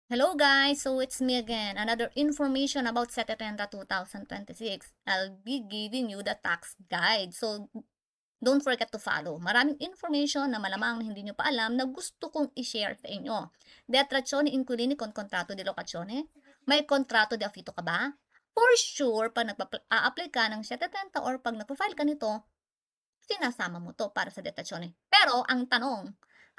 Hello guys, so it's me again. Another information about Setetenta 2026. I'll be giving you the tax guide. So don't forget to follow. Maraming information na malamang na hindi nyo pa alam na gusto kong i-share sa inyo. Detrazione inquilini con contratto di locazione. May kontrato di affitto ka ba? For sure, pag nag-a-apply ka ng Setetenta or pag nag-file ka nito, sinasama mo to para sa detrazione. Pero ang tanong,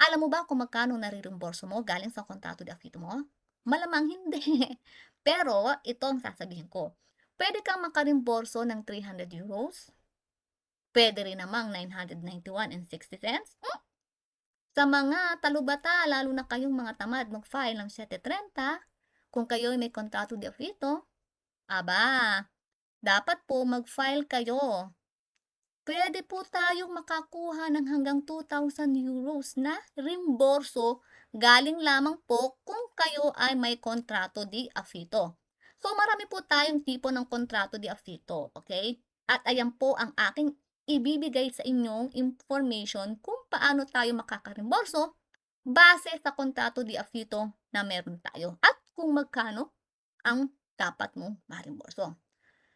alam mo ba kung magkano nare-reimburso mo galing sa kontrato de affitto mo? Malamang hindi. Pero ito ang sasabihin ko. Pwede kang makarimborso ng €300. Pwede rin namang 991.60. Sa mga talubata, lalo na kayong mga tamad mag-file ng 730, kung kayo may kontrato de affitto, aba, dapat po mag-file kayo. Pwede po tayong makakuha ng hanggang €2,000 na reimburso galing lamang po kung kayo ay may kontrato di affitto. So marami po tayong tipo ng kontrato di affitto, okay? At ayan po ang aking ibibigay sa inyong information kung paano tayo makakarimborso base sa kontrato di affitto na meron tayo at kung magkano ang dapat mong marimborso.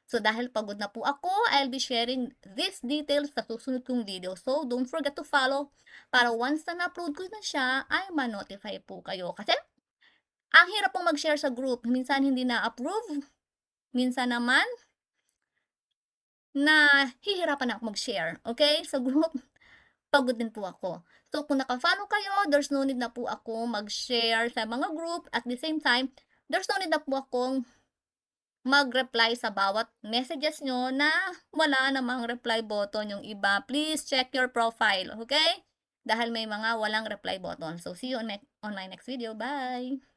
So dahil pagod na po ako, I'll be sharing these details sa susunod kong video. So don't forget to follow para once na na-upload ko na siya, ay ma-notify po kayo. Kasi ang hirap pong mag-share sa group. Minsan hindi na-approve, minsan naman na hihirapan ako mag-share. Okay? Sa group, pagod din po ako. So kung naka-follow kayo, there's no need na po ako mag-share sa mga group. At the same time, there's no need na po akong mag-reply sa bawat messages nyo na wala namang reply button yung iba. Please check your profile, okay? Dahil may mga walang reply button. So, see you on my next video. Bye!